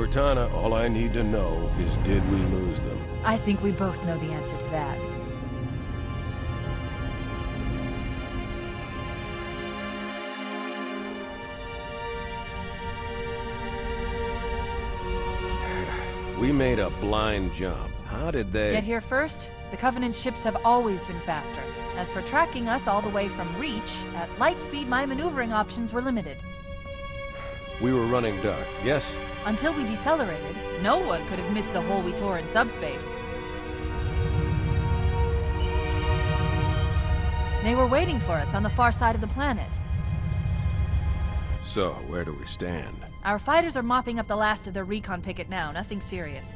Cortana, all I need to know is did we lose them? I think we both know the answer to that. We made a blind jump. How did they... Get here first? The Covenant ships have always been faster. As for tracking us all the way from Reach, at light speed my maneuvering options were limited. We were running dark, yes? Until we decelerated, no one could have missed the hole we tore in subspace. They were waiting for us on the far side of the planet. So, where do we stand? Our fighters are mopping up the last of their recon picket now, nothing serious.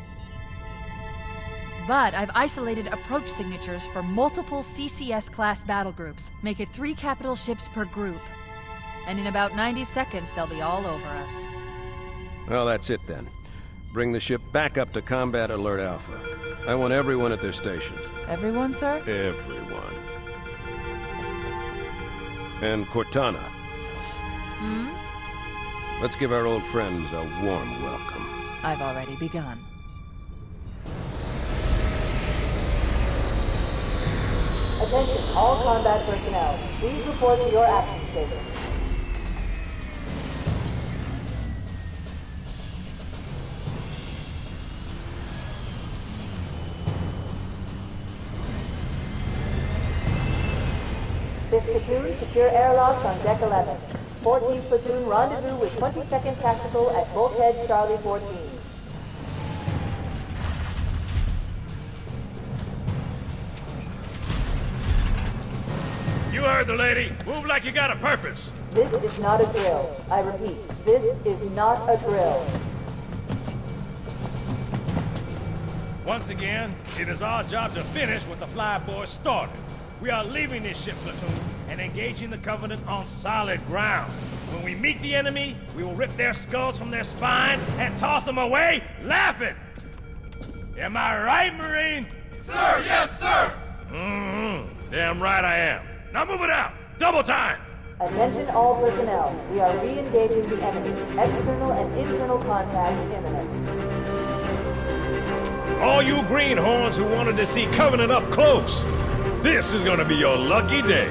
But I've isolated approach signatures for multiple CCS-class battle groups. Make it 3 capital ships per group. And in about 90 seconds, they'll be all over us. Well, that's it then. Bring the ship back up to Combat Alert Alpha. I want everyone at their stations. Everyone, sir? Everyone. And Cortana. Hmm? Let's give our old friends a warm welcome. I've already begun. Attention, all combat personnel. Please report to your action station. Fifth platoon, secure airlocks on deck 11. 14th platoon, rendezvous with 22nd Tactical at Bulkhead Charlie 14. You heard the lady. Move like you got a purpose. This is not a drill. I repeat, this is not a drill. Once again, it is our job to finish what the flyboys started. We are leaving this ship platoon and engaging the Covenant on solid ground. When we meet the enemy, we will rip their skulls from their spines and toss them away laughing. Am I right, Marines? Sir, yes, sir! Damn right I am. Now move it out! Double time! Attention all personnel. We are re-engaging the enemy. External and internal contact imminent. All you greenhorns who wanted to see Covenant up close, this is gonna be your lucky day.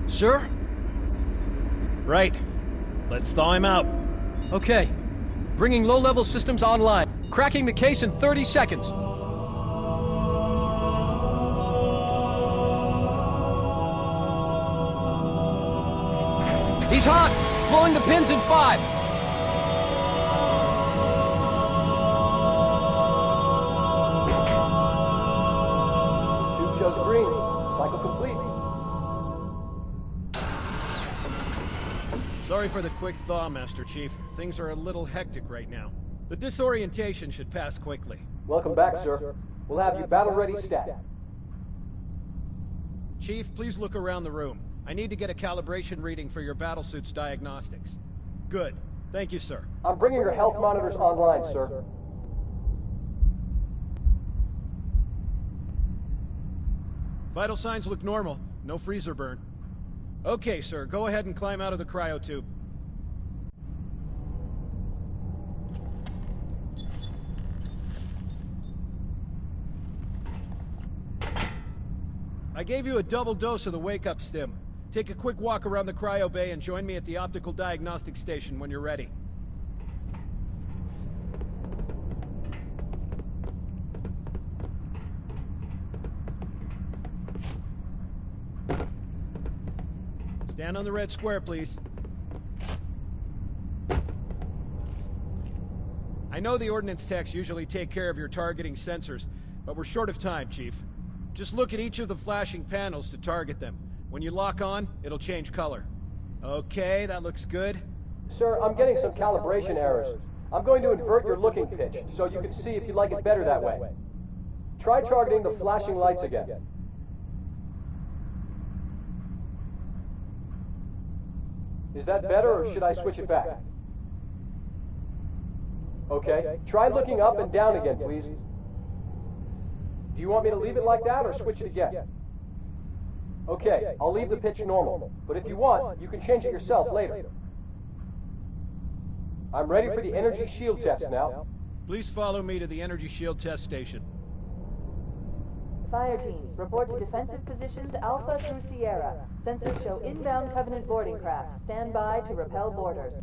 Sir? Right. Let's thaw him out. Okay. Bringing low-level systems online. Cracking the case in 30 seconds. He's hot! Blowing the pins in 5! Tube shows green. Cycle complete. Sorry for the quick thaw, Master Chief. Things are a little hectic right now. The disorientation should pass quickly. Welcome back, sir. We'll have you battle-ready stat. Chief, please look around the room. I need to get a calibration reading for your battlesuit's diagnostics. Good. Thank you, sir. I'm bringing your health monitors online, sir. Vital signs look normal. No freezer burn. Okay, sir. Go ahead and climb out of the cryotube. I gave you a double dose of the wake-up stim. Take a quick walk around the cryo bay and join me at the optical diagnostic station when you're ready. Stand on the red square, please. I know the ordnance techs usually take care of your targeting sensors, but we're short of time, Chief. Just look at each of the flashing panels to target them. When you lock on, it'll change color. Okay, that looks good. Sir, I'm getting some calibration errors. I'm going to invert your looking pitch, so you can see if you like it better that way. Try targeting the flashing lights again. Is that better, or should I switch it back? Okay, try looking up and down again, please. Do you want me to leave it like that, or switch it again? Okay, I'll leave the pitch normal, but if you want, you can change it yourself later. I'm ready for the energy shield test now. Please follow me to the energy shield test station. Fire teams, report to defensive positions Alpha through Sierra. Sensors show inbound Covenant boarding craft. Stand by to repel boarders.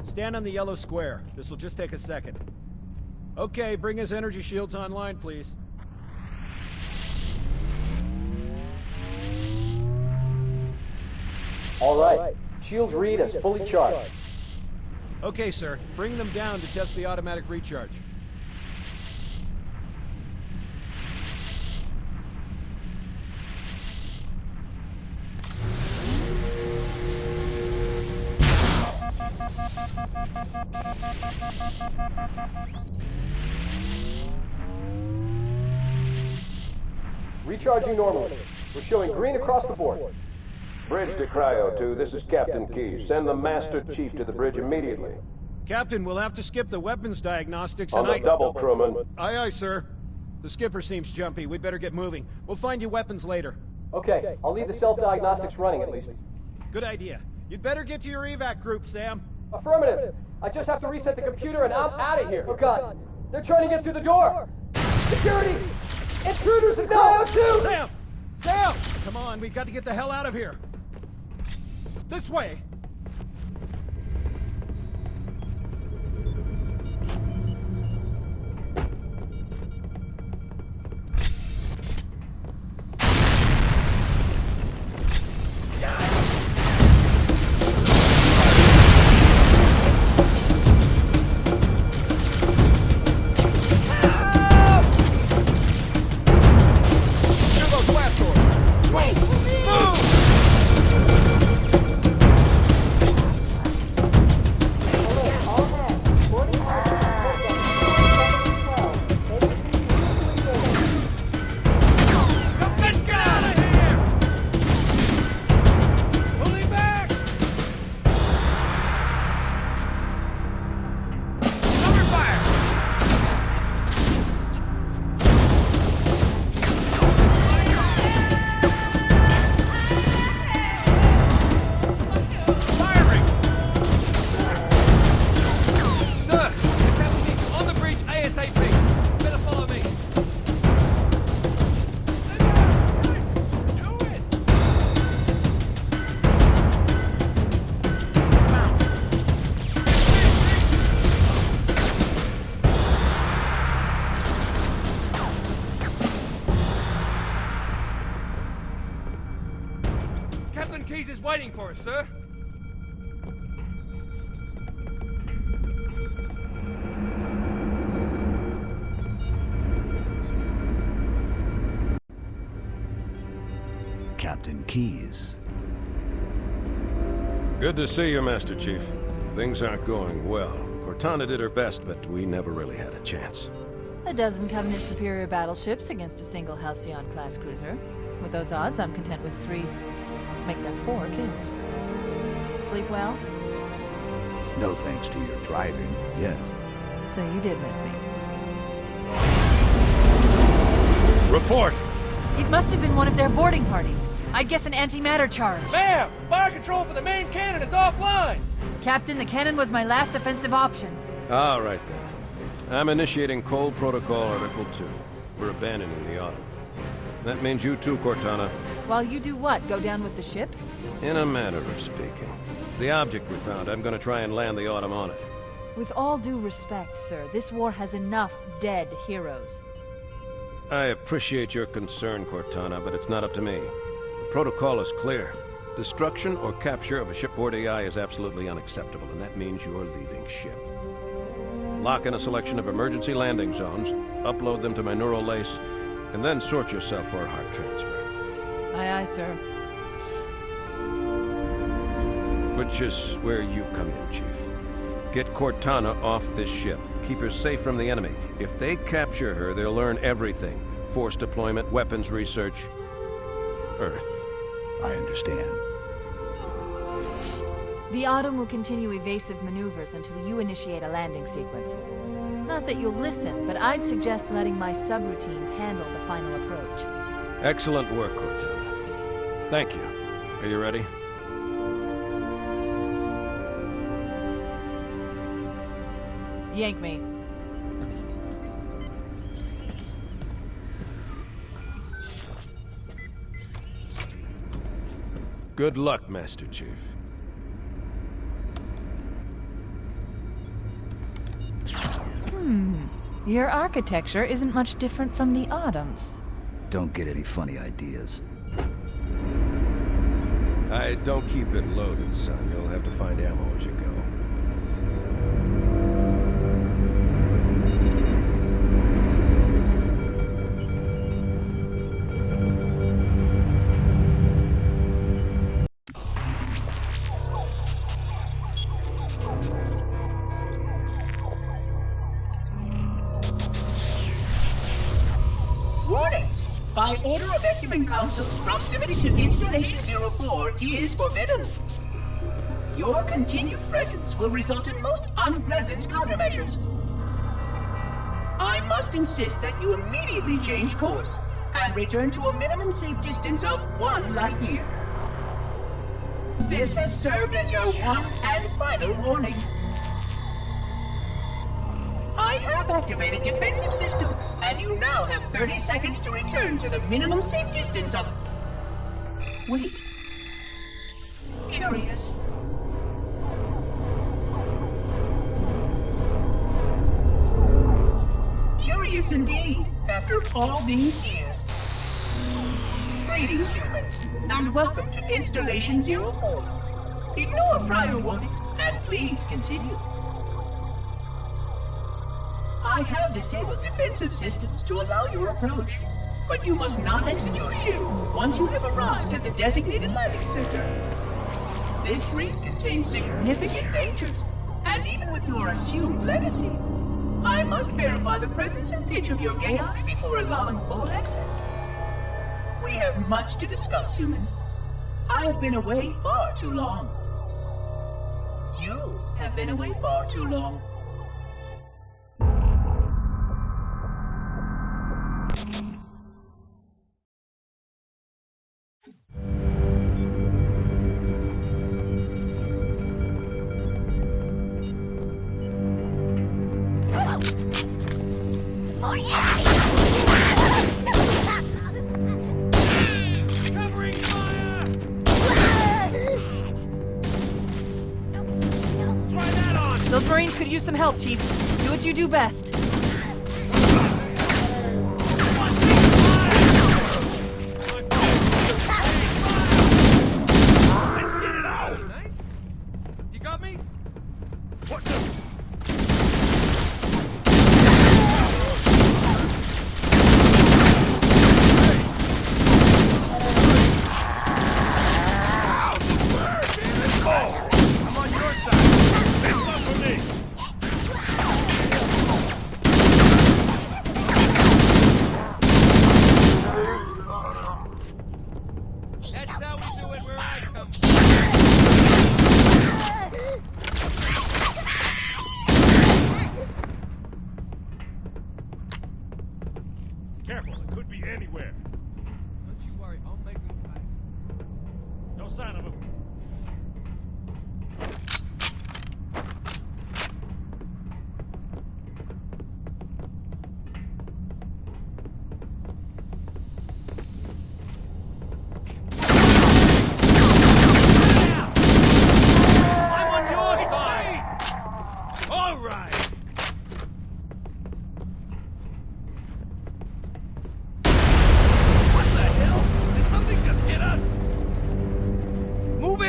Stand on the yellow square. This'll just take a second. Okay, bring his energy shields online, please. All right. Shields read as fully charged. Okay, sir. Bring them down to test the automatic recharge. Recharging normally. We're showing green across the board. Bridge to Cryo 2, this is Captain Keyes. Send the Master Chief to the bridge immediately. Captain, we'll have to skip the weapons diagnostics On the double, crewman. Aye, aye, sir. The skipper seems jumpy. We'd better get moving. We'll find you weapons later. Okay, I'll leave the self-diagnostics running at least. Good idea. You'd better get to your evac group, Sam. Affirmative. I just have to reset the computer and I'm out of here. Oh God, they're trying to get through the door. Security! Intruders in Cryo 2! Sam! Sam! Come on, we've got to get the hell out of here. This way! All hands, boarding house report them. 712. Make it Let's get out of here! Pulling back! Cover fire! Firing! Sir, the captain on the bridge ASAP. Better follow me. Do it! Captain Keyes is waiting for us, sir. Captain Keyes. Good to see you, Master Chief. Things aren't going well. Cortana did her best, but we never really had a chance. A dozen Covenant superior battleships against a single Halcyon-class cruiser. With those odds, I'm content with 3, make that 4 kills. Sleep well? No thanks to your driving, yes. So you did miss me. Report! It must have been one of their boarding parties. I'd guess an antimatter charge. Ma'am, fire control for the main cannon is offline. Captain, the cannon was my last offensive option. All right, then. I'm initiating Cold Protocol Article 2. We're abandoning the Autumn. That means you too, Cortana. While you do what? Go down with the ship? In a manner of speaking. The object we found, I'm gonna try and land the Autumn on it. With all due respect, sir, this war has enough dead heroes. I appreciate your concern, Cortana, but it's not up to me. The protocol is clear. Destruction or capture of a shipboard AI is absolutely unacceptable, and that means you're leaving ship. Lock in a selection of emergency landing zones, upload them to my neural lace, and then sort yourself for a heart transfer. Aye, aye, sir. Which is where you come in, Chief. Get Cortana off this ship. Keep her safe from the enemy. If they capture her, they'll learn everything. Force deployment, weapons research. Earth. I understand. The Autumn will continue evasive maneuvers until you initiate a landing sequence. Not that you'll listen, but I'd suggest letting my subroutines handle the final approach. Excellent work, Cortana. Thank you. Are you ready? Yank me. Good luck, Master Chief. Your architecture isn't much different from the Autumn's. Don't get any funny ideas. I don't keep it loaded, son. You'll have to find ammo as you go. Warning! By order of Ecumen Council, proximity to Installation 04 is forbidden. Your continued presence will result in most unpleasant countermeasures. I must insist that you immediately change course and return to a minimum safe distance of 1 light year. This has served as your one and final warning. I have activated defensive systems, and you now have 30 seconds to return to the minimum safe distance of... Wait. Curious. Curious indeed, after all these years. Greetings, humans, and welcome to Installation 04. Ignore prior warnings, and please continue. I have disabled defensive systems to allow your approach, but you must not exit your ship once you have arrived at the designated landing center. This ring contains significant dangers, and even with your assumed legacy, I must verify the presence and pitch of your gauge before allowing full access. We have much to discuss, humans. I have been away far too long. You have been away far too long. Those Marines could use some help, Chief. Do what you do best. Let's get it out! You got me? What the... I'm on your side. This one for me. That's how we do it where I come from. Careful, it could be anywhere. Don't you worry, I'll make him back. No sign of him. I'm on your side! All right! What the hell? Did something just hit us? Move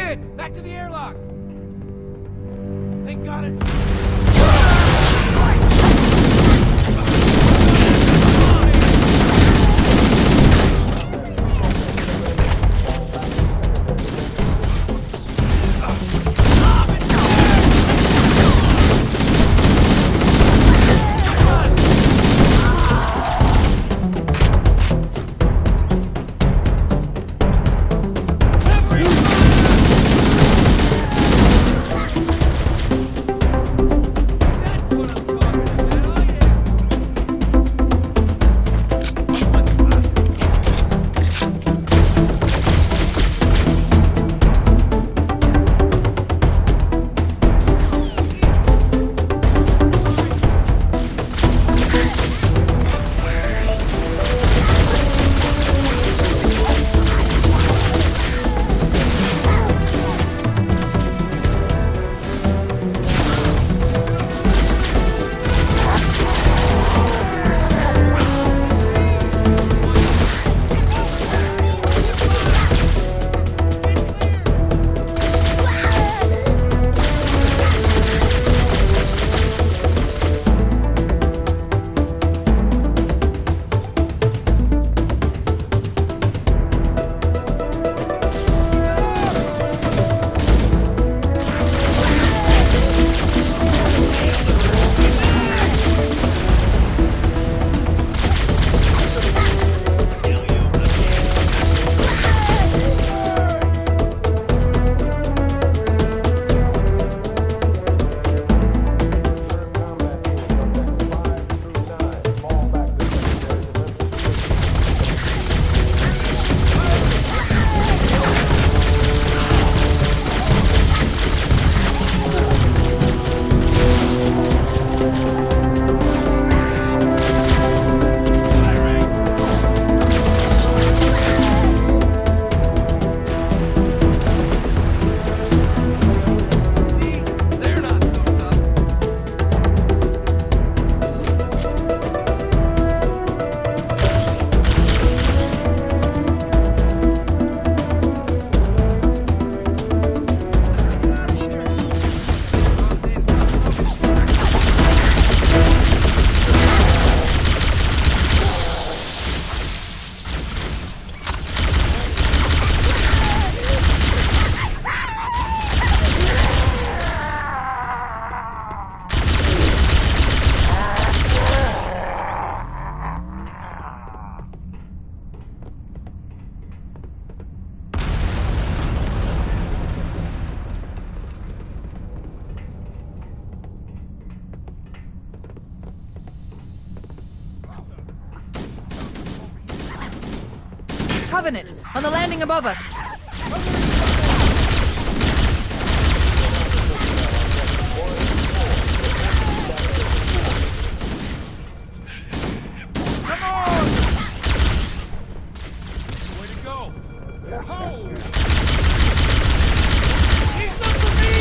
Covenant, on the landing above us. Come on! Way to go! Oh! He's not for me!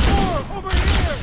More over here!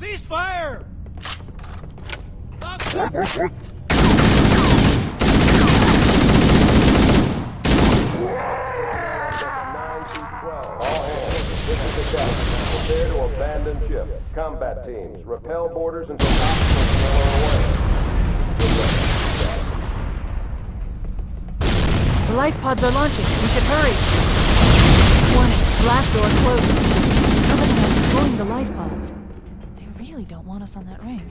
Ceasefire! Prepare to abandon ship. Combat teams, repel boarders until hostiles are away. The life pods are launching. We should hurry. Warning, blast door closing. Covenant are destroying the life pods. They really don't want us on that ring.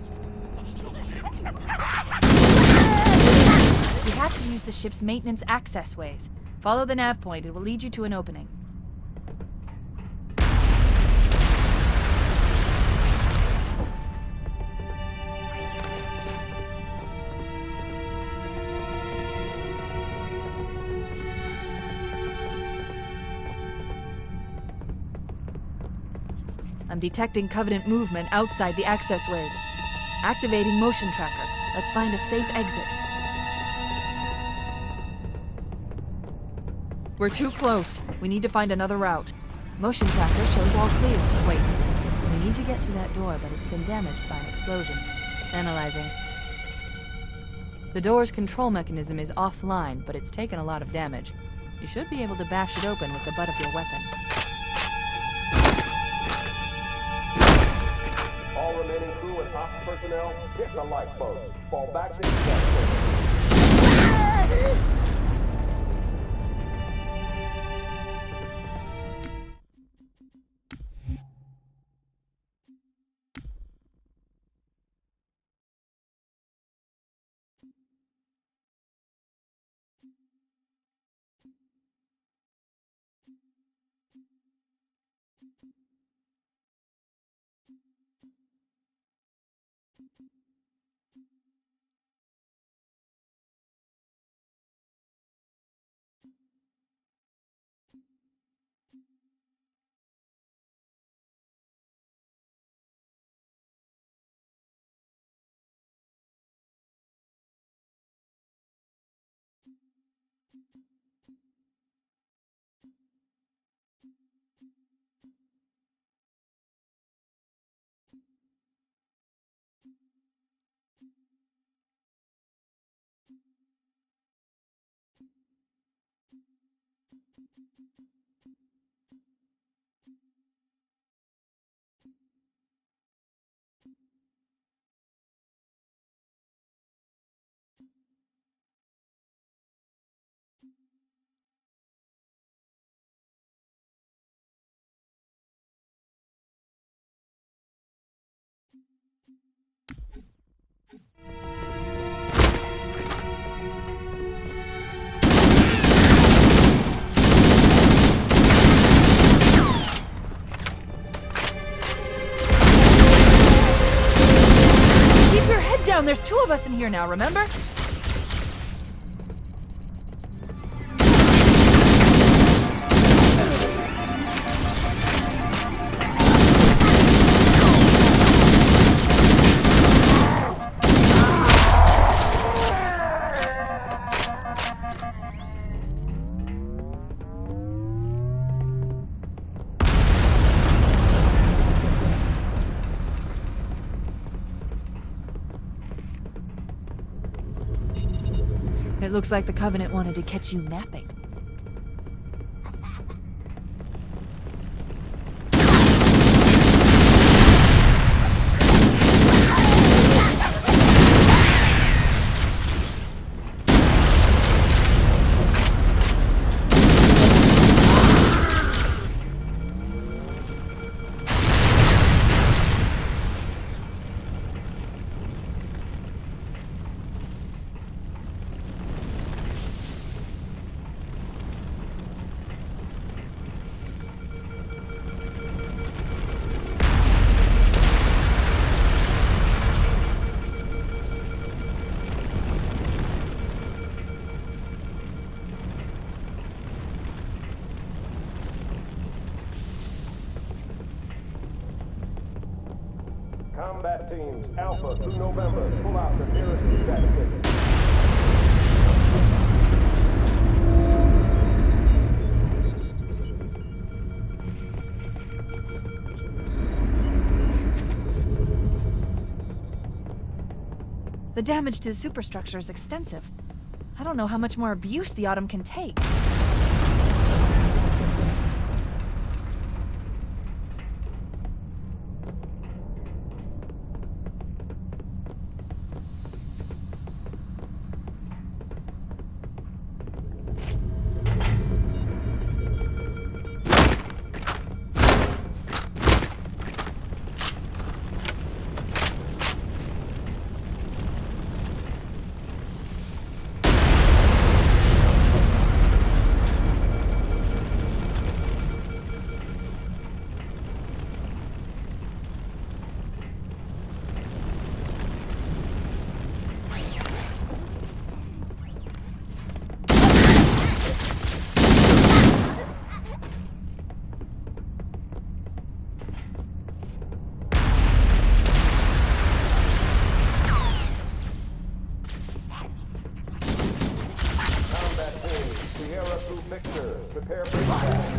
We have to use the ship's maintenance access ways. Follow the nav point. It will lead you to an opening. I'm detecting Covenant movement outside the access ways. Activating motion tracker. Let's find a safe exit. We're too close. We need to find another route. Motion tracker shows all clear. Wait. We need to get through that door, but it's been damaged by an explosion. Analyzing. The door's control mechanism is offline, but it's taken a lot of damage. You should be able to bash it open with the butt of your weapon. All remaining crew and ops personnel, hit the lifeboats. Fall back to the There's two of us in here now, remember? It looks like the Covenant wanted to catch you napping. Combat teams, Alpha through November, pull out the nearest tech station. The damage to the superstructure is extensive. I don't know how much more abuse the Autumn can take. Prepare for impact.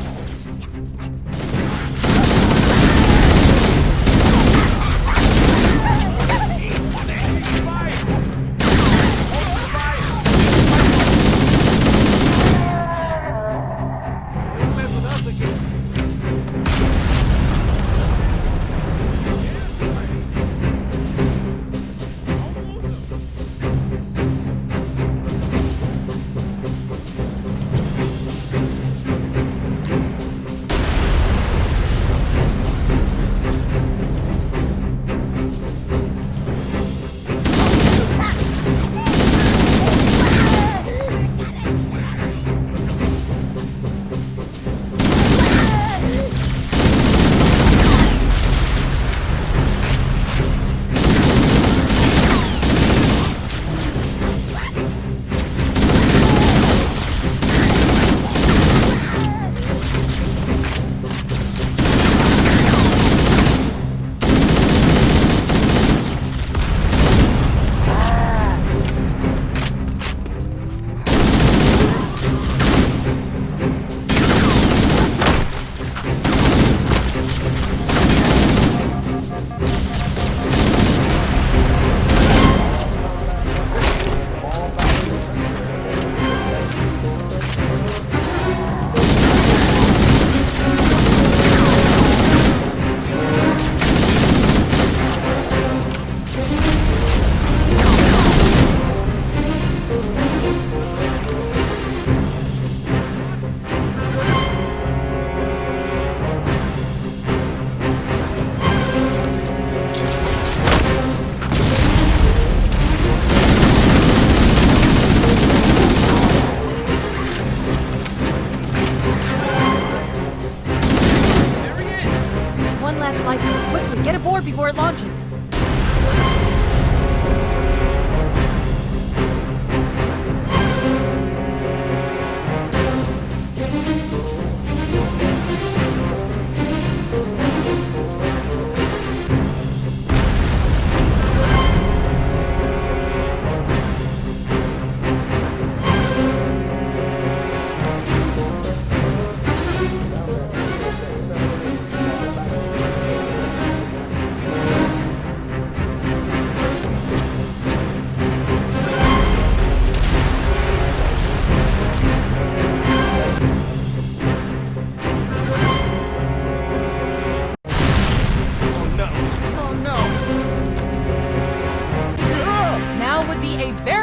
Quickly, get aboard before it launches.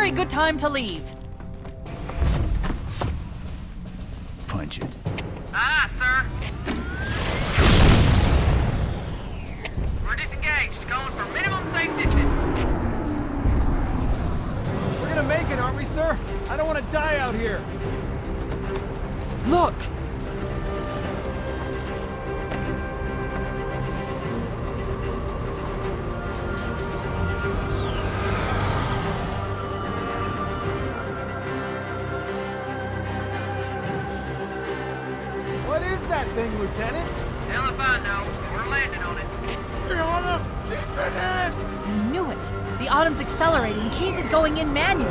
very good time to leave. Punch it. Aye, sir. We're disengaged, going for minimum safe distance. We're gonna make it, aren't we, sir? I don't want to die out here. Look! What is that thing, Lieutenant? Hell if I know. We're landing on it. She's been in! I knew it. The Autumn's accelerating. Keys is going in manually.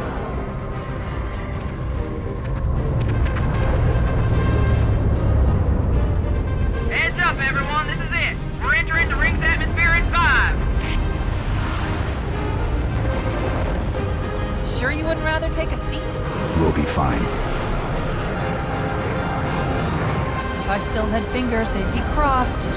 Heads up, everyone. This is it. We're entering the ring's atmosphere in 5. Sure you wouldn't rather take a seat? We'll be fine. If I still had fingers, they'd be crossed.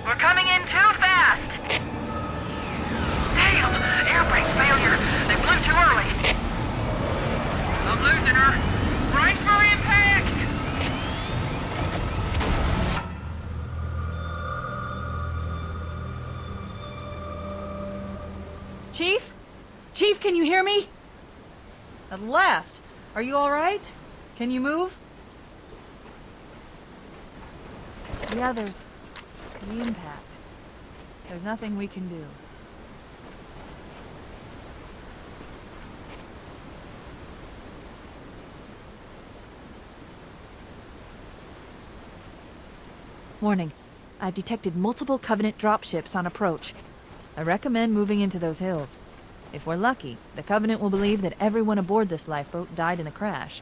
We're coming in too fast! Damn! Air brake failure! They blew too early! I'm losing her! Brace for impact! Chief? Chief, can you hear me? At last. Are you all right? Can you move? Yeah, there's the impact. There's nothing we can do. Warning. I've detected multiple Covenant dropships on approach. I recommend moving into those hills. If we're lucky, the Covenant will believe that everyone aboard this lifeboat died in the crash.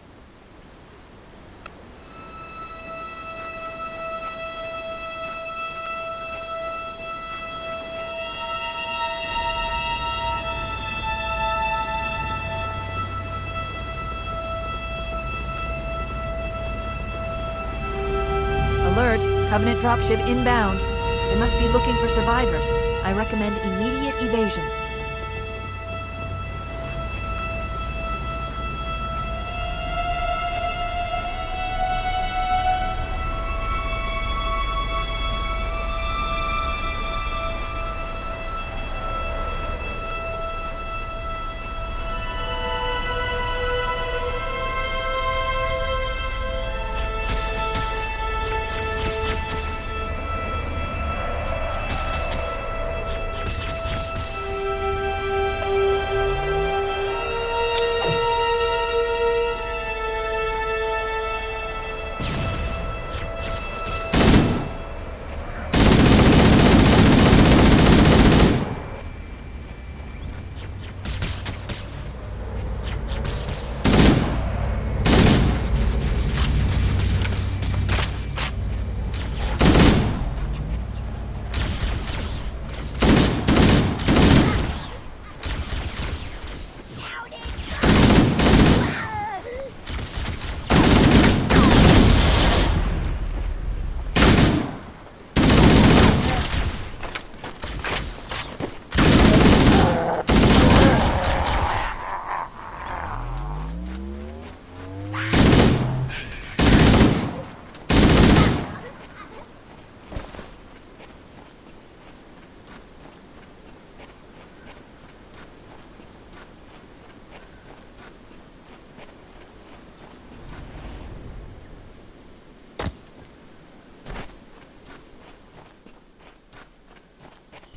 Alert! Covenant dropship inbound. They must be looking for survivors. I recommend immediate evasion.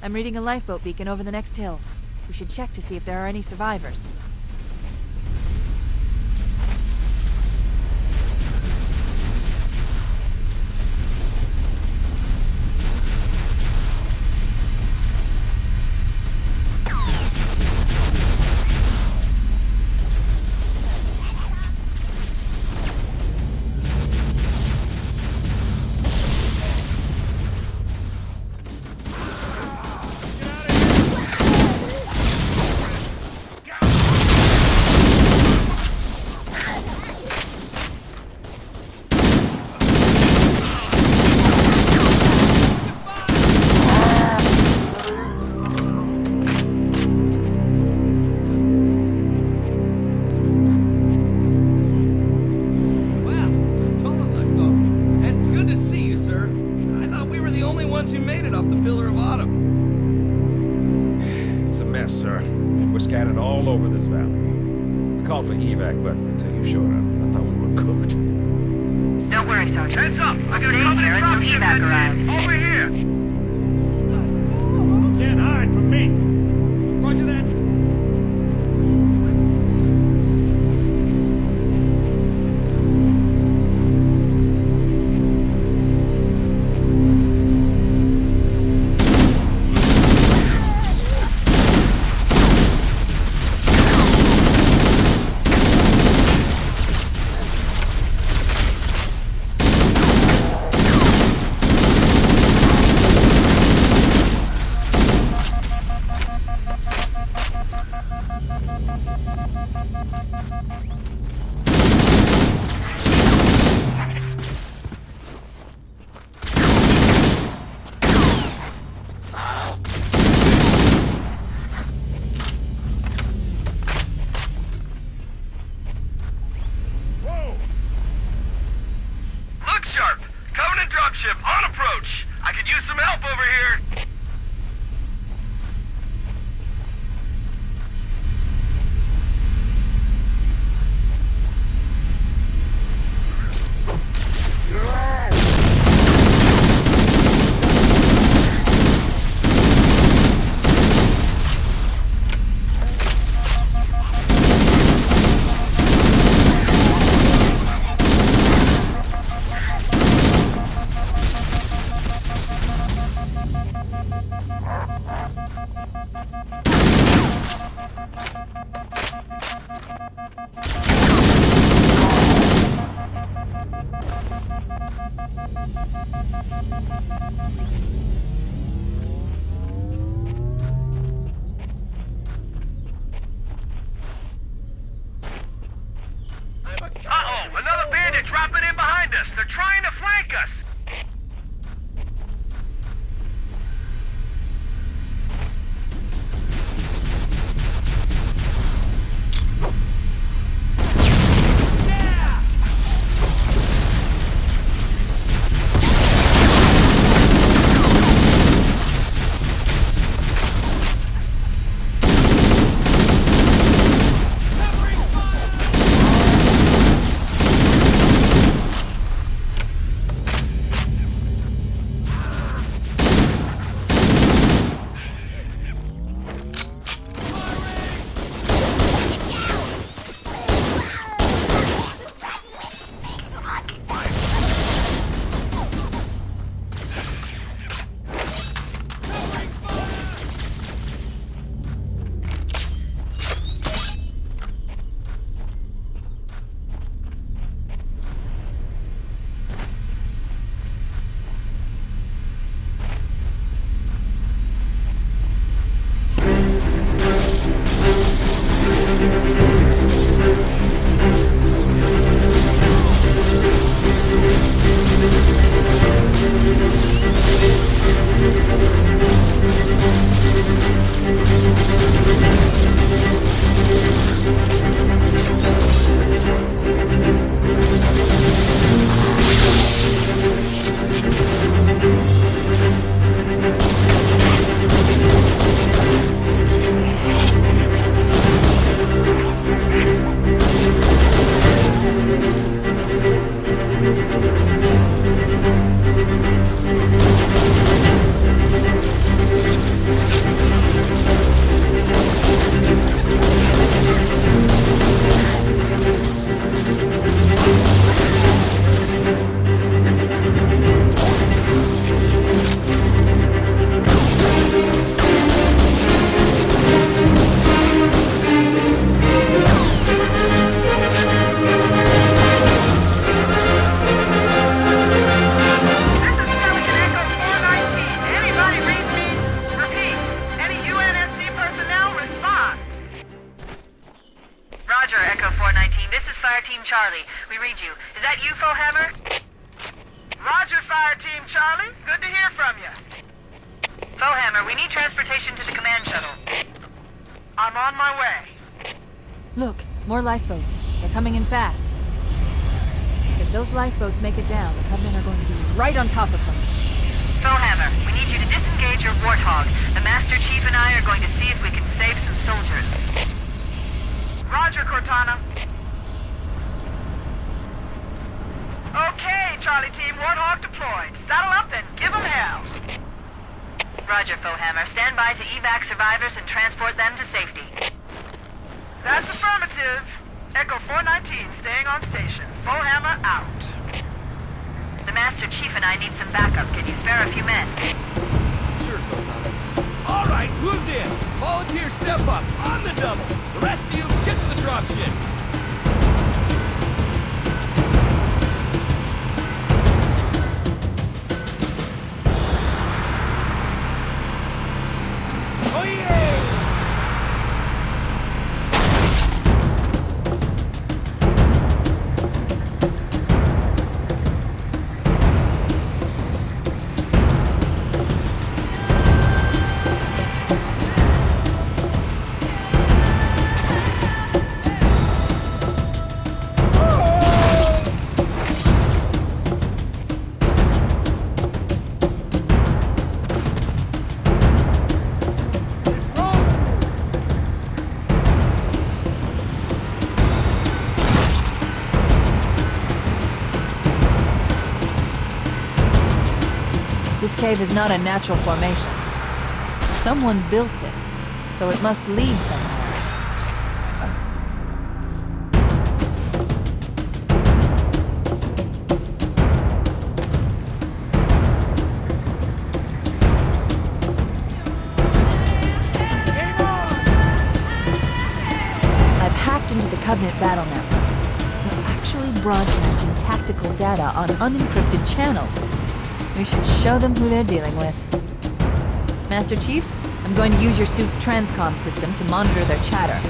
I'm reading a lifeboat beacon over the next hill. We should check to see if there are any survivors. scattered all over this valley. We called for evac, but until you showed up, I thought we were good. Don't worry, Sergeant. Heads up! We'll stay here until evac arrives. Over here! Can't hide from me. Roger that. On approach! I could use some help over here! Uh-oh! Another bandit dropping in behind us! They're trying to flank us! Charlie. We read you. Is that you, Hammer? Roger, Fire Team Charlie. Good to hear from you. Hammer, we need transportation to the command shuttle. I'm on my way. Look, more lifeboats. They're coming in fast. If those lifeboats make it down, the Covenant are going to be right on top of them. Hammer, we need you to disengage your Warthog. The Master Chief and I are going to see if we can save some soldiers. Roger, Cortana. Okay, Charlie Team, Warthog deployed. Saddle up and give them hell. Roger, Fohammer. Stand by to evac survivors and transport them to safety. That's affirmative. Echo 419 staying on station. Fohammer out. The Master Chief and I need some backup. Can you spare a few men? Sure, Cortana. All right, who's in? Volunteer step up, on the double. The rest of you, get to the dropship. Oh yeah! This cave is not a natural formation. Someone built it, so it must lead somewhere. I've hacked into the Covenant battle network. We're actually broadcasting tactical data on unencrypted channels. We should show them who they're dealing with. Master Chief, I'm going to use your suit's transcom system to monitor their chatter.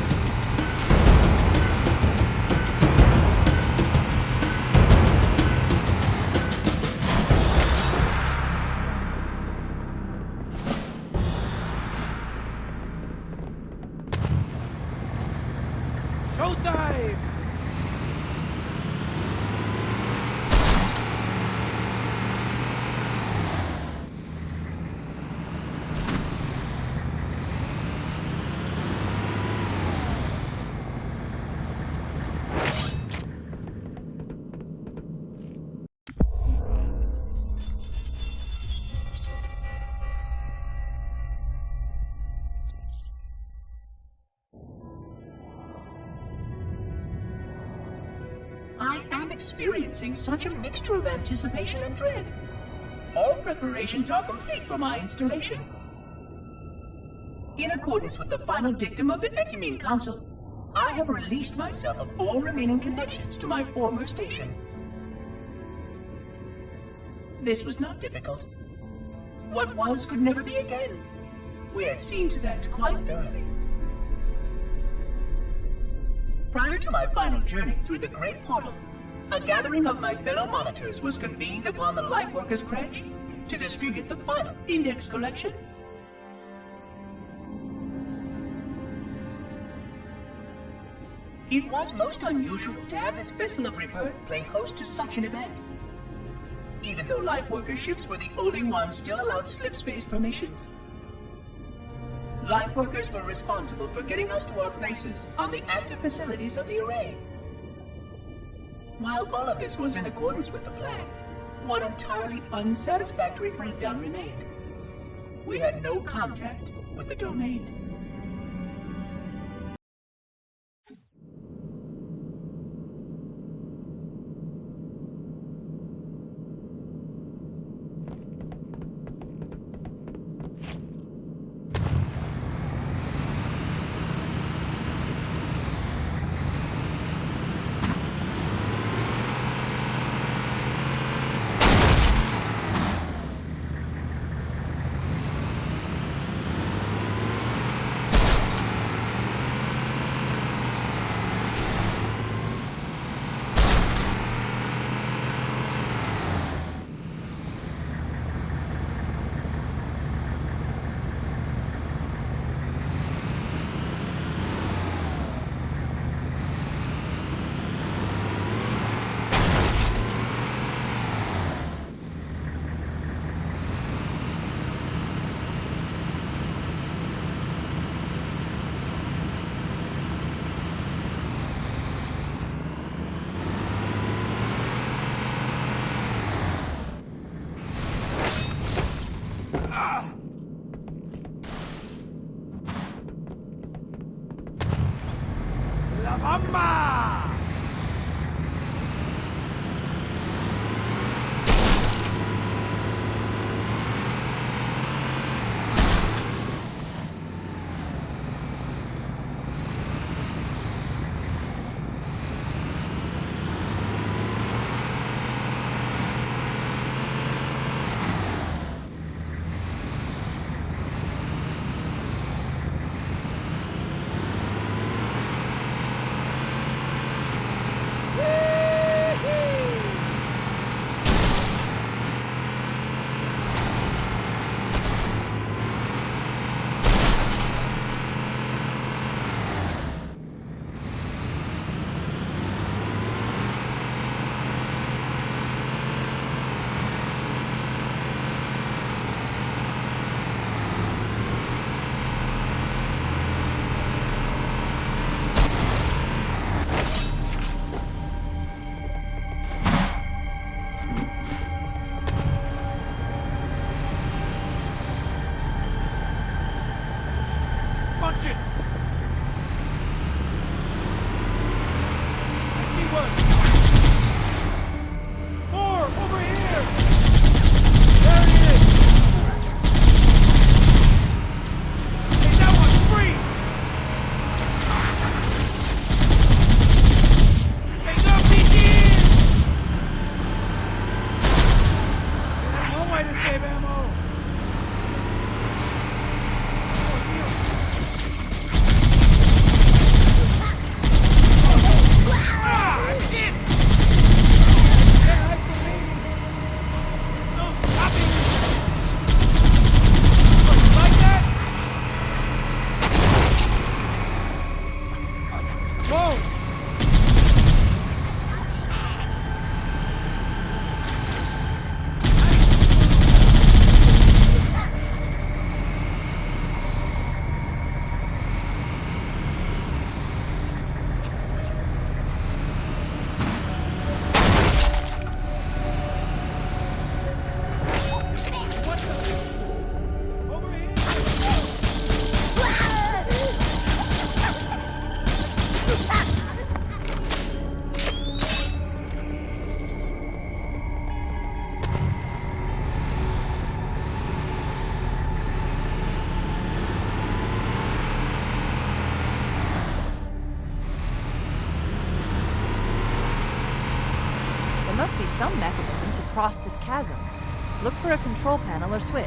Showtime! I am experiencing such a mixture of anticipation and dread. All preparations are complete for my installation. In accordance with the final dictum of the Ecumene Council, I have released myself of all remaining connections to my former station. This was not difficult. What was could never be again. We had seen to that quite early. Prior to my final journey through the Great Portal, a gathering of my fellow monitors was convened upon the Lightworkers Crash to distribute the final index collection. It was most unusual to have this vessel of rebirth play host to such an event. Even though Lightworker ships were the only ones still allowed slip-space formations. Lightworkers were responsible for getting us to our places on the active facilities of the array. While all of this was in accordance with the plan, one entirely unsatisfactory breakdown remained. We had no contact with the domain. La Bamba! Punch it! I see one! More! Over here! There it is! Hey, that one's free! Hey, no PTs! There's one way to save ammo! There must be some mechanism to cross this chasm. Look for a control panel or switch.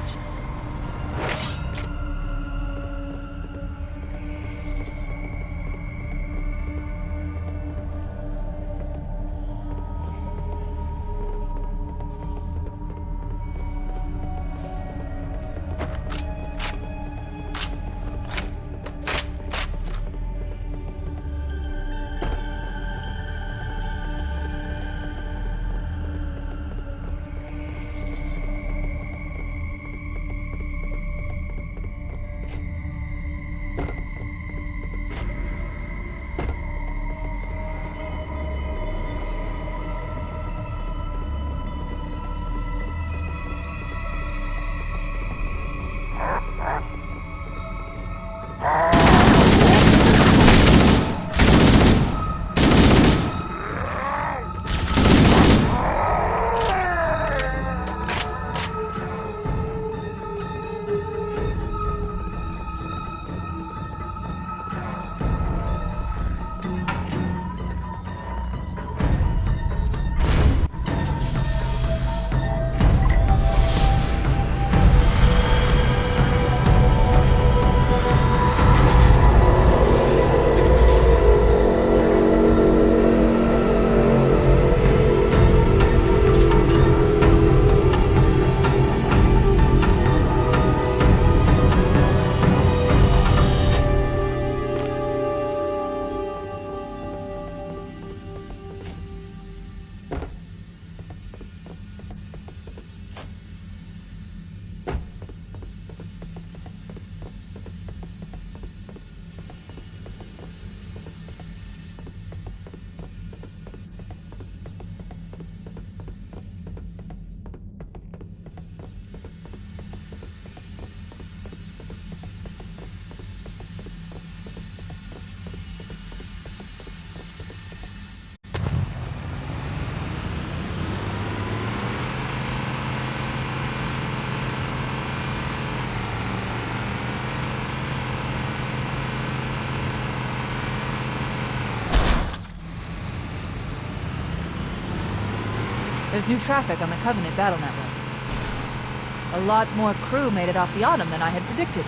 There's new traffic on the Covenant battle network. A lot more crew made it off the Autumn than I had predicted.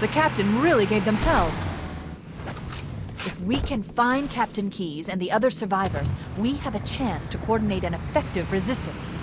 The captain really gave them hell. If we can find Captain Keyes and the other survivors, we have a chance to coordinate an effective resistance.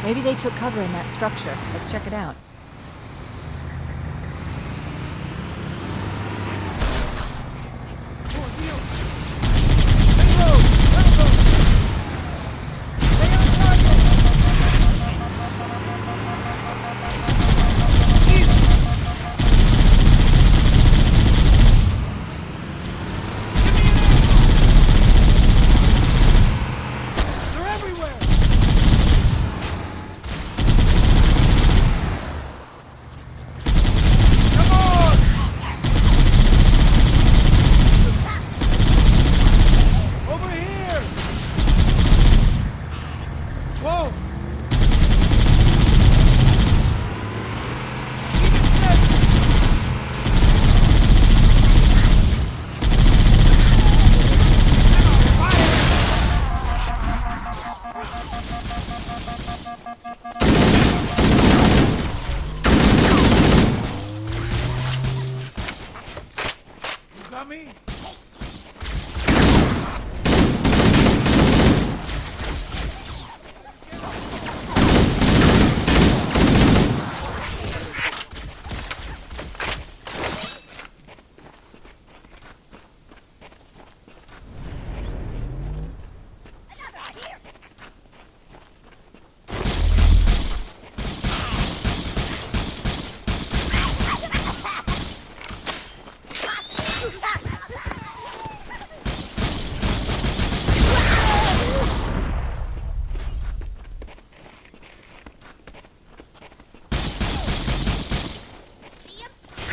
Maybe they took cover in that structure. Let's check it out.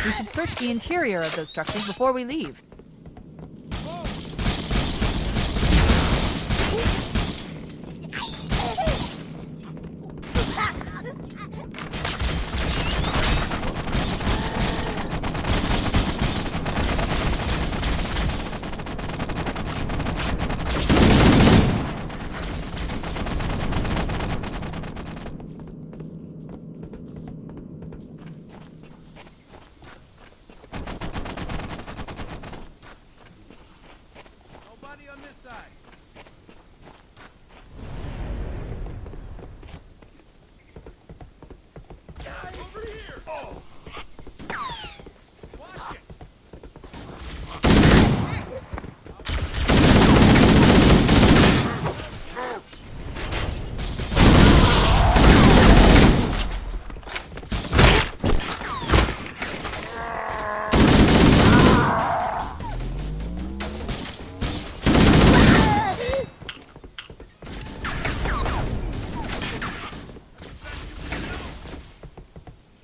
We should search the interior of those structures before we leave.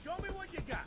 Show me what you got.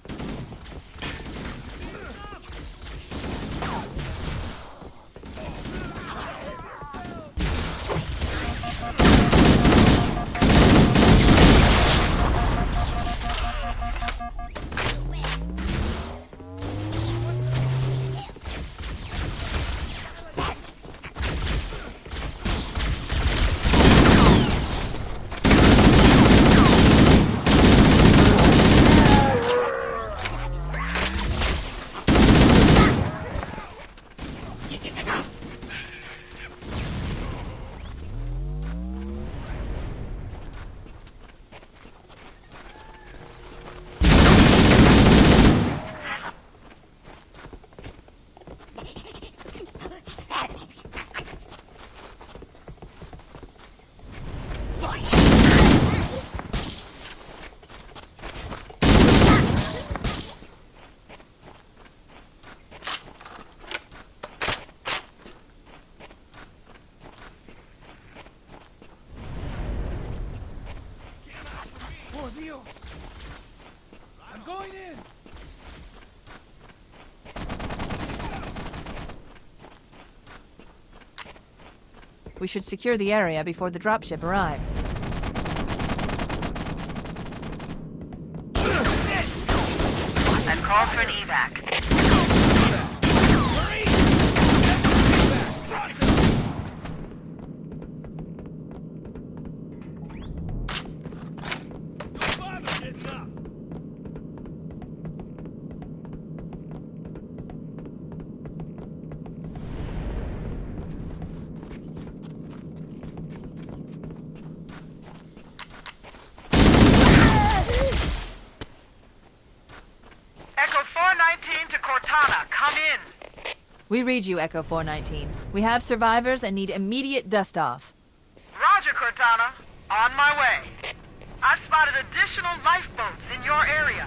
Going in! We should secure the area before the dropship arrives. I've called for an evac. Echo 419 to Cortana, come in. We read you, Echo 419. We have survivors and need immediate dust-off. Roger, Cortana. On my way. I've spotted additional lifeboats in your area.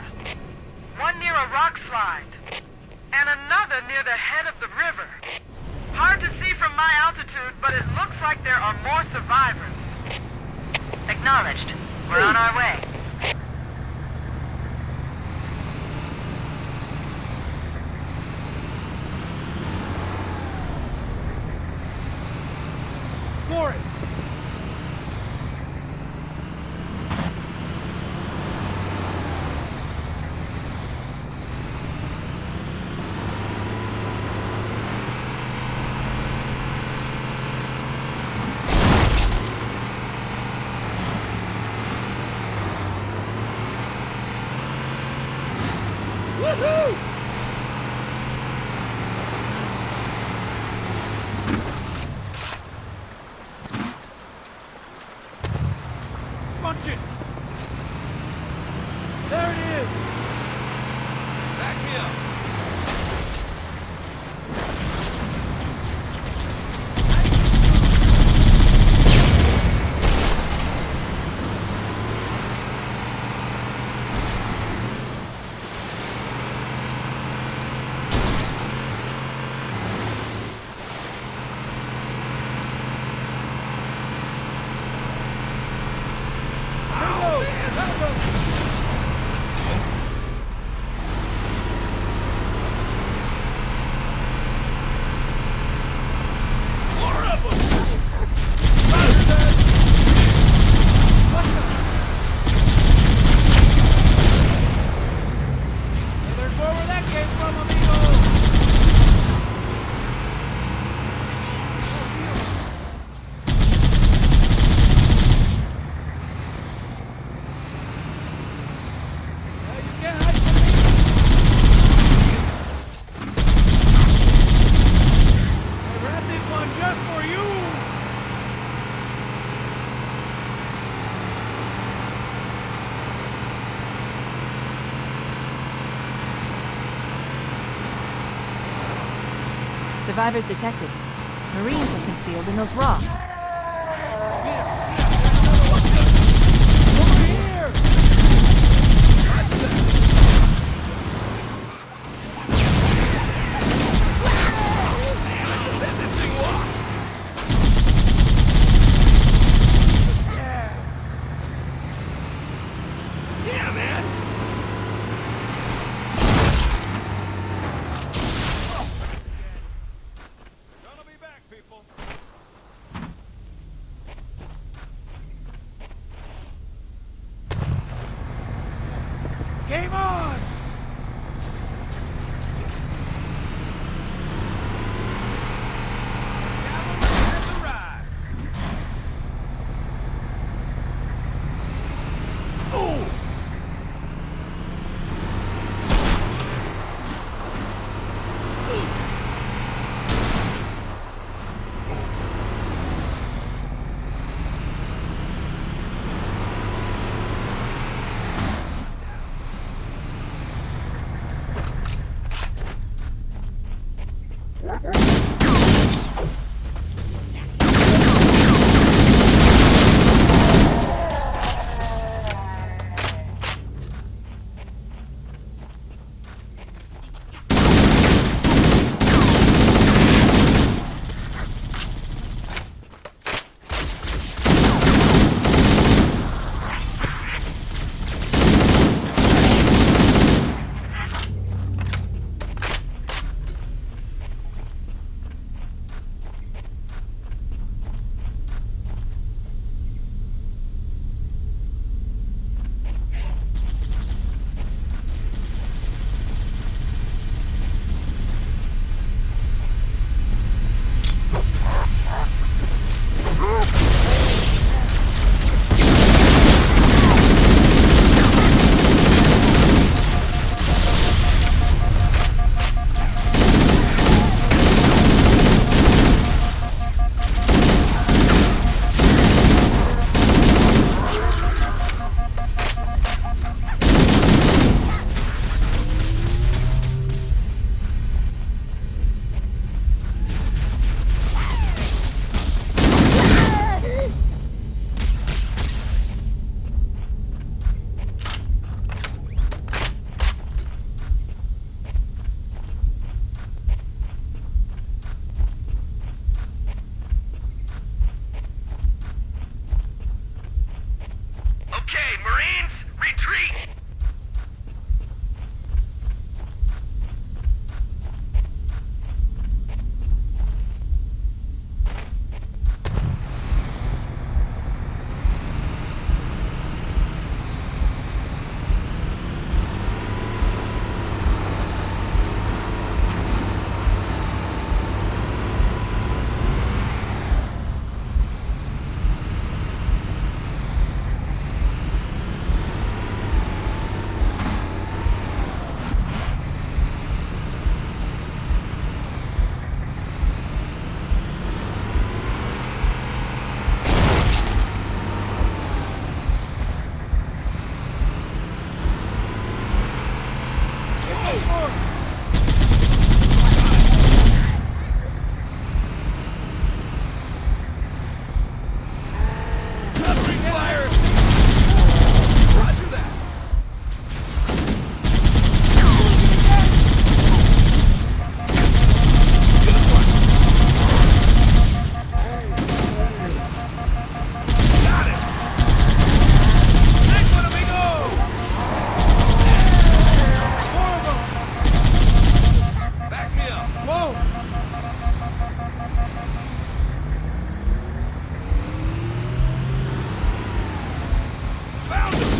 One near a rock slide, and another near the head of the river. Hard to see from my altitude, but it looks like there are more survivors. Acknowledged. We're on our way. For it! Woohoo! Punch it! There it is! Back me up! Survivors detected. Marines are concealed in those rocks. Game on! Cavalry has arrived! Oh! Covering fire! Roger that! Good one! Got it! Next one, amigo! More of them! Back me up! Whoa! Found him!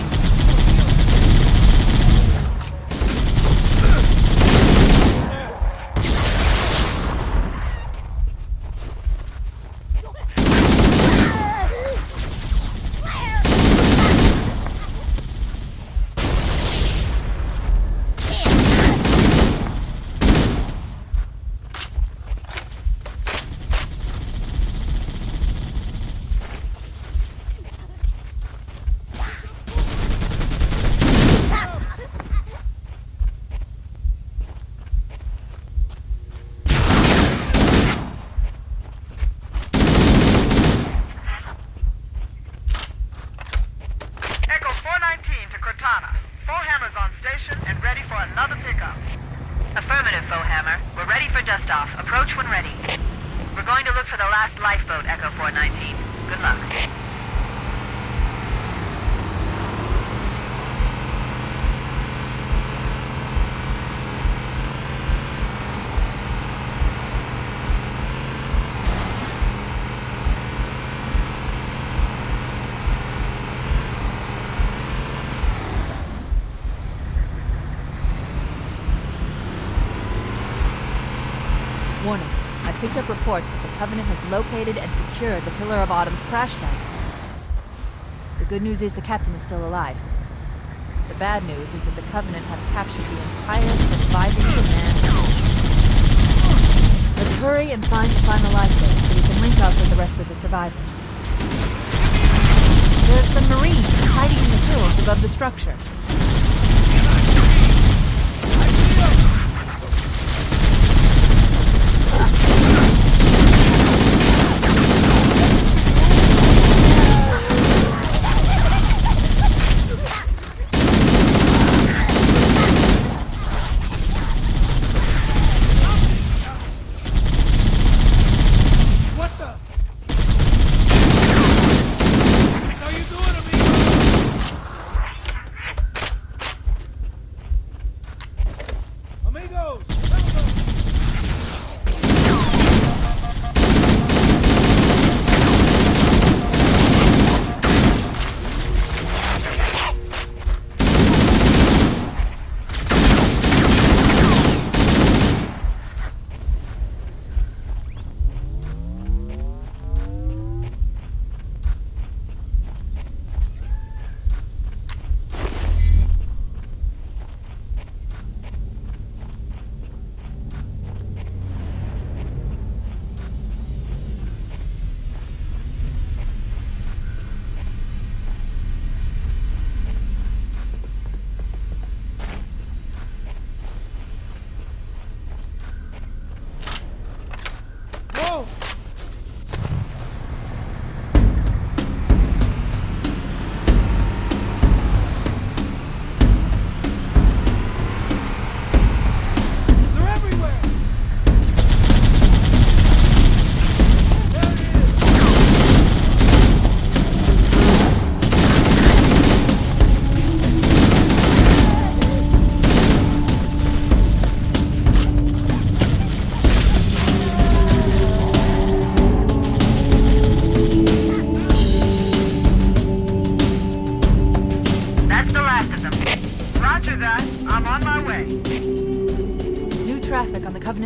Echo 419 to Cortana. Foehammer's on station and ready for another pickup. Affirmative, Foehammer. We're ready for dust-off. Approach when ready. We're going to look for the last lifeboat, Echo 419. Good luck. Warning. I picked up reports that the Covenant has located and secured the Pillar of Autumn's crash site. The good news is the captain is still alive. The bad news is that the Covenant have captured the entire surviving command. Let's hurry and find the final lifeboat so we can link up with the rest of the survivors. There are some Marines hiding in the hills above the structure.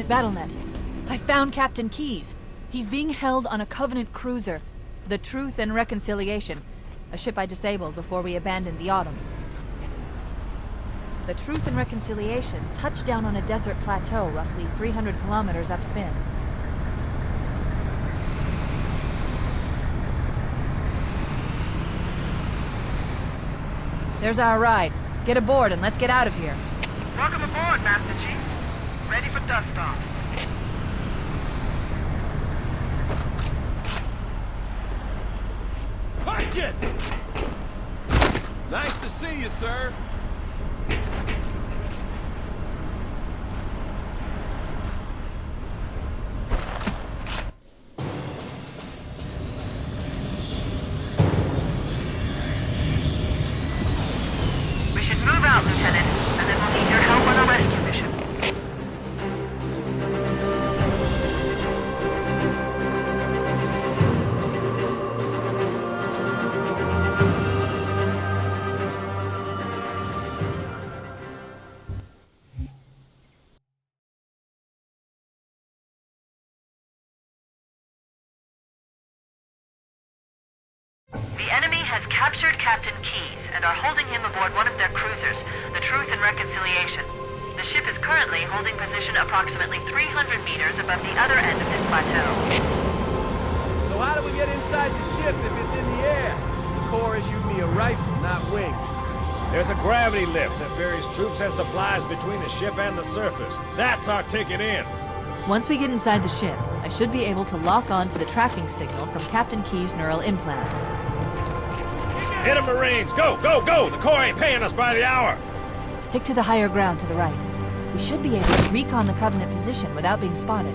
BattleNet. I found Captain Keyes. He's being held on a Covenant cruiser, the Truth and Reconciliation, a ship I disabled before we abandoned the Autumn. The Truth and Reconciliation touched down on a desert plateau roughly 300 kilometers upspin. There's our ride. Get aboard and let's get out of here. Welcome aboard, Master Chief. Ready for dust-off. Watch it! Nice to see you, sir. We should move out, Lieutenant, and then we'll need your help on a rescue mission. The enemy has captured Captain Keyes and are holding him aboard one of their cruisers, the Truth and Reconciliation. The ship is currently holding position approximately 300 meters above the other end of this plateau. So how do we get inside the ship if it's in the air? The Corps issued me a rifle, not wings. There's a gravity lift that ferries troops and supplies between the ship and the surface. That's our ticket in. Once we get inside the ship, I should be able to lock on to the tracking signal from Captain Keyes' neural implants. Hit 'em, Marines! Go, go, go! The Corps ain't paying us by the hour! Stick to the higher ground to the right. We should be able to recon the Covenant position without being spotted.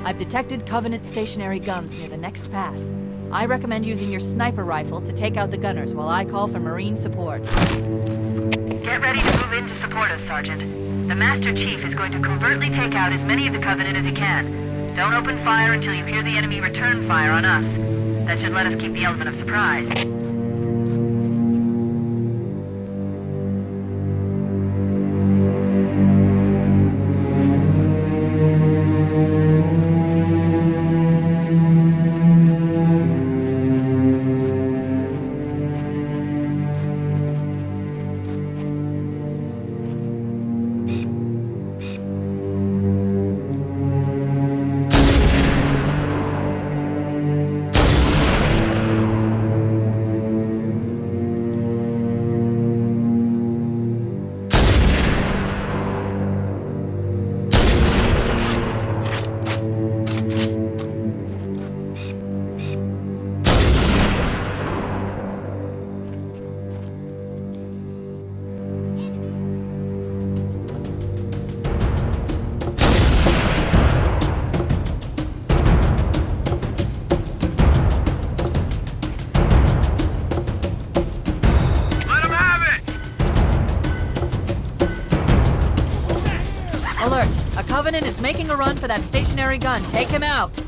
I've detected Covenant stationary guns near the next pass. I recommend using your sniper rifle to take out the gunners while I call for Marine support. Get ready to move in to support us, Sergeant. The Master Chief is going to covertly take out as many of the Covenant as he can. Don't open fire until you hear the enemy return fire on us. That should let us keep the element of surprise. Alert! A Covenant is making a run for that stationary gun. Take him out!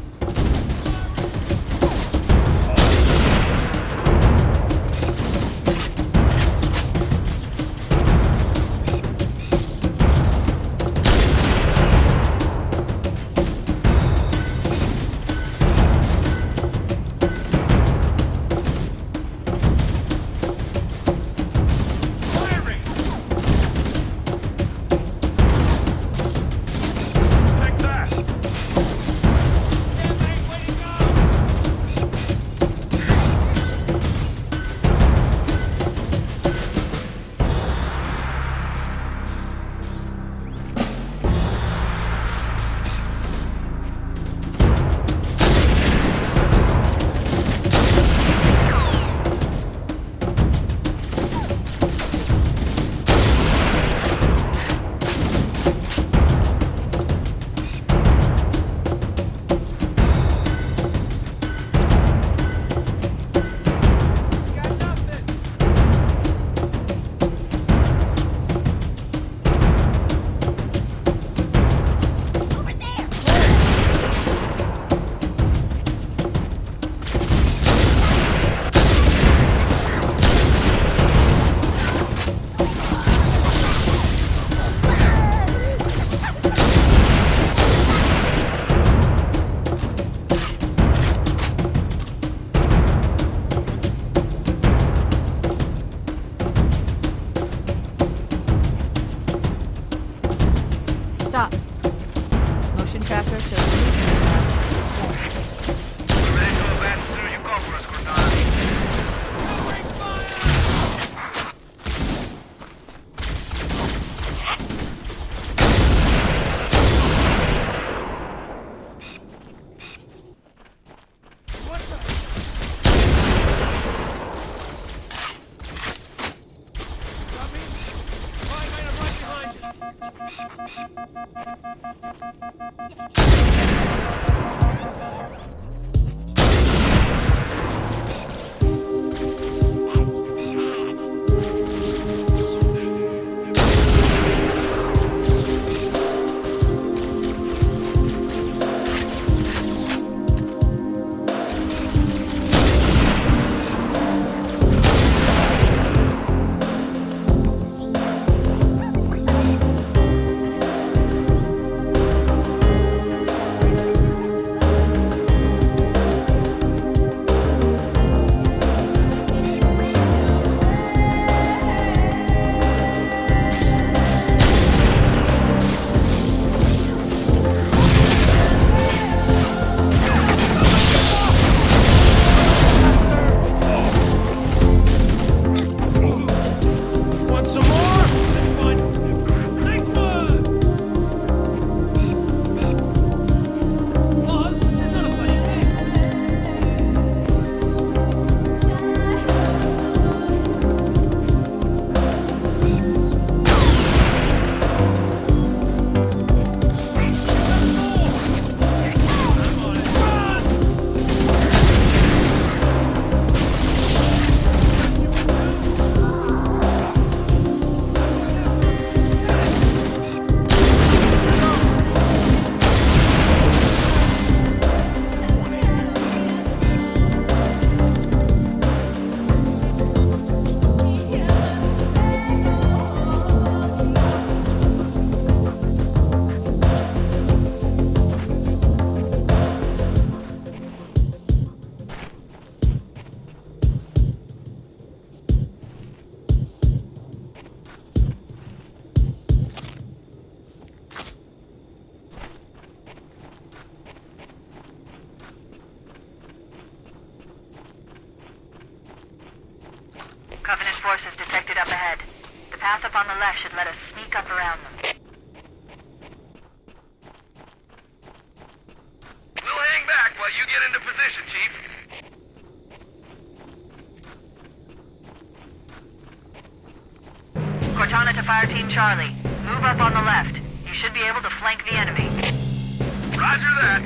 Covenant forces detected up ahead. The path up on the left should let us sneak up around them. We'll hang back while you get into position, Chief. Cortana to Fire Team Charlie. Move up on the left. You should be able to flank the enemy. Roger that.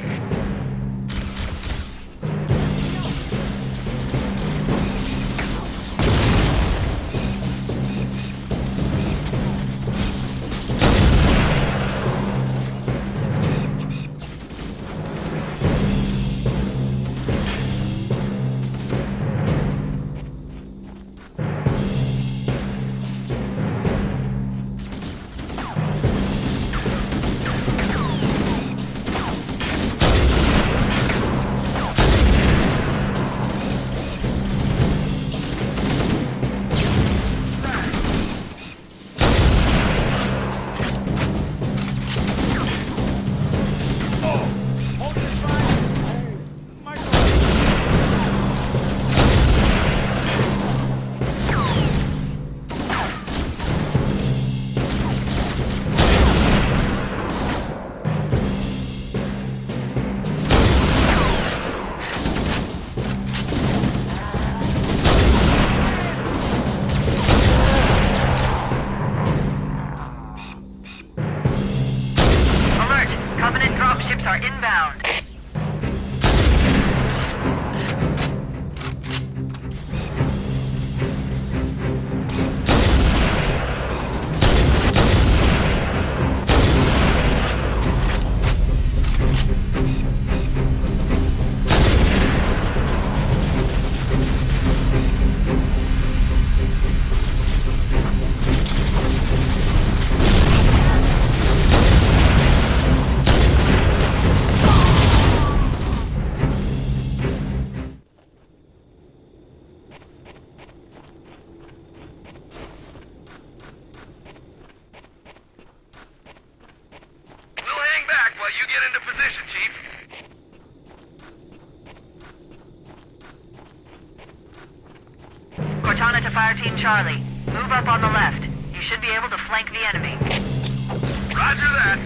Covenant dropships are inbound. You get into position, Chief. Cortana to Fire Team Charlie. Move up on the left. You should be able to flank the enemy. Roger that.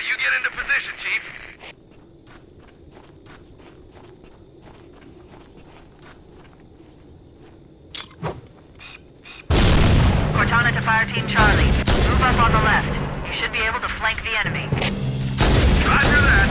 You get into position, Chief. Cortana to Fire Team Charlie. Move up on the left. You should be able to flank the enemy. Roger that.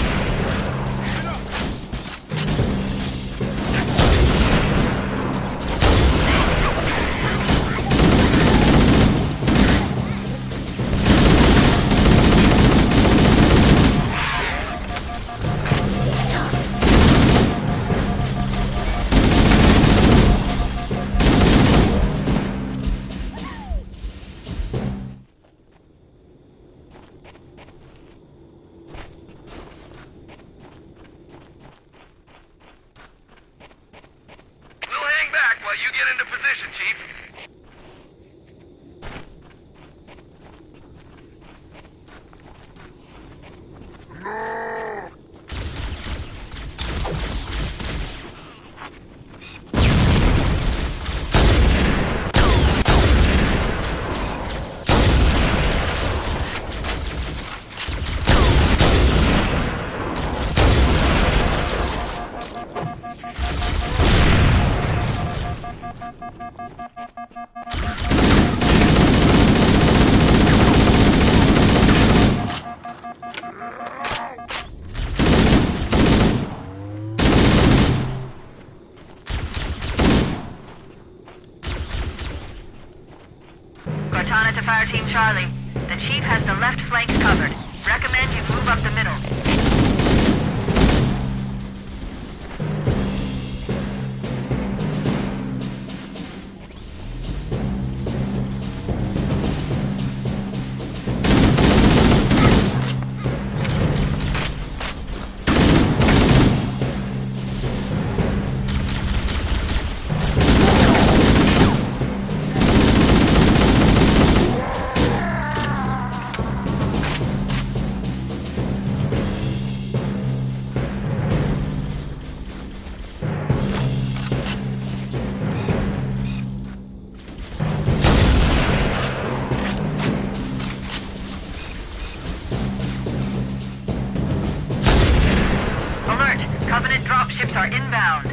You get into position, Chief. Cortana to Fire Team Charlie. The Chief has the left flank covered. Recommend you move up the middle. Covenant dropships are inbound.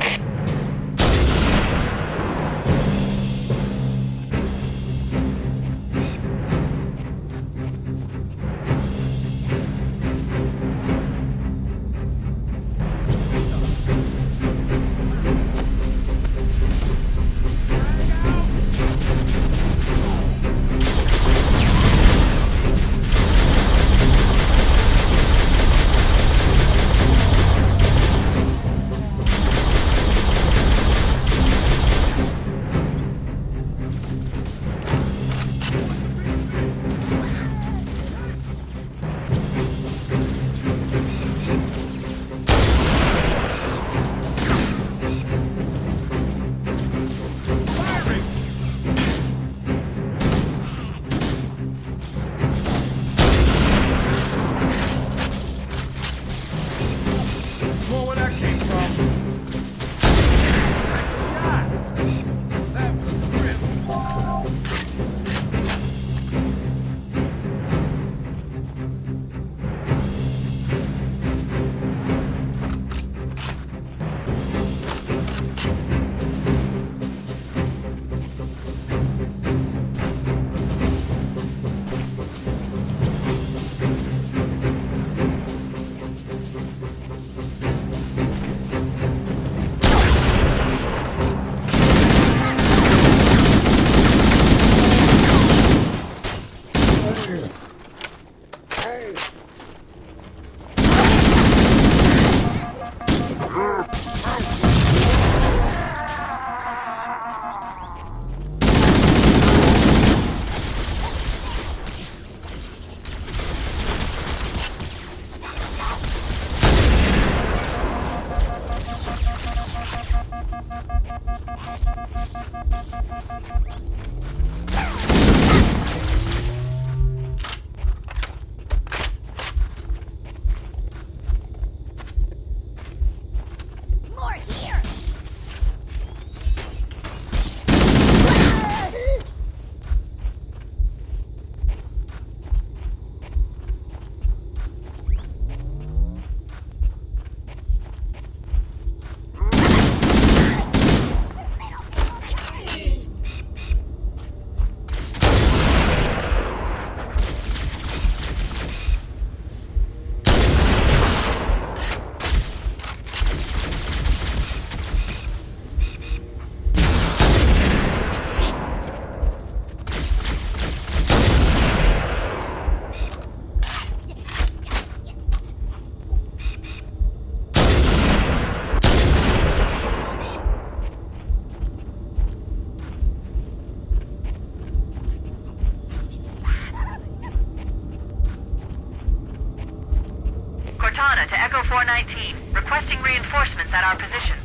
Cortana to Echo 419, requesting reinforcements at our position.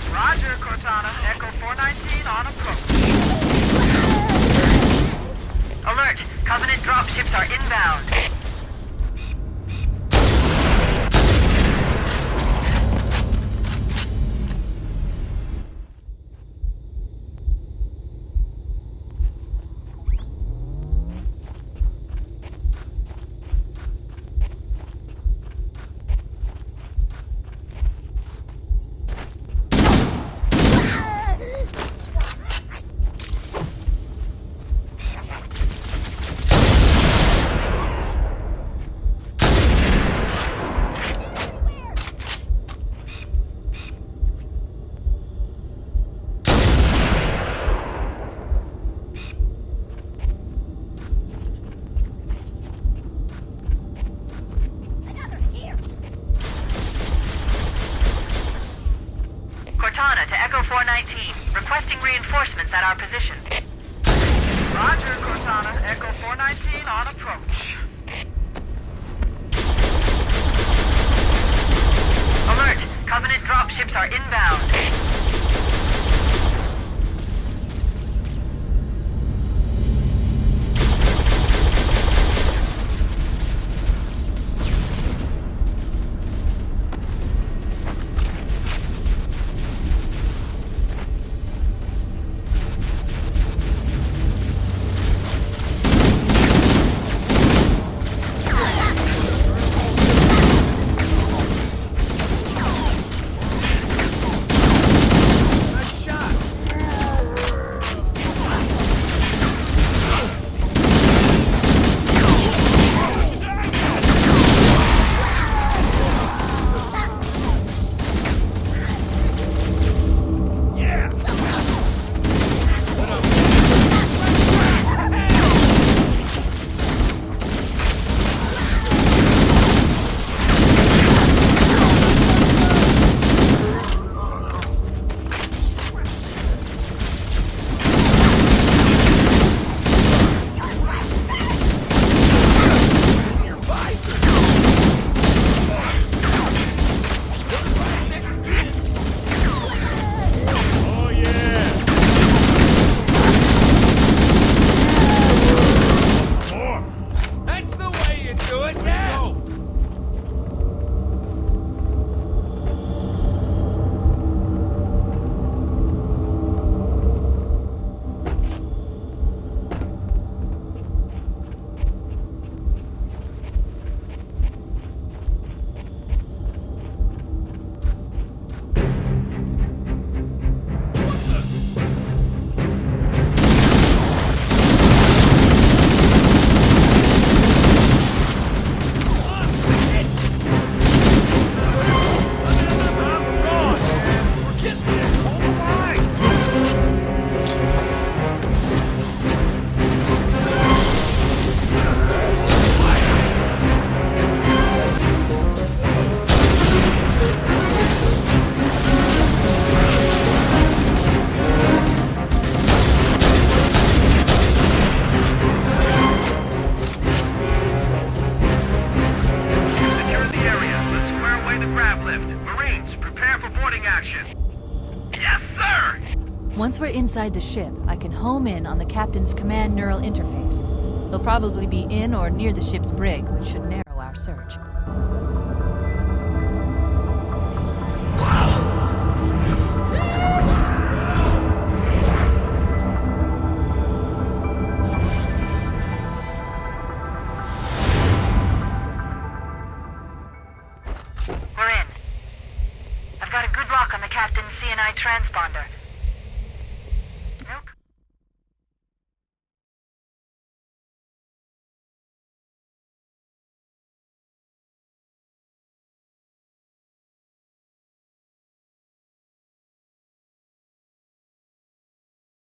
Roger, Cortana. Echo 419 on approach. Alert! Covenant dropships are inbound. Cortana to Echo 419, requesting reinforcements at our position. Roger, Cortana. Echo 419 on approach. Alert! Covenant dropships are inbound. Once we're inside the ship, I can home in on the captain's command neural interface. He'll probably be in or near the ship's brig, which should narrow our search. We're in. I've got a good lock on the captain's CNI transponder.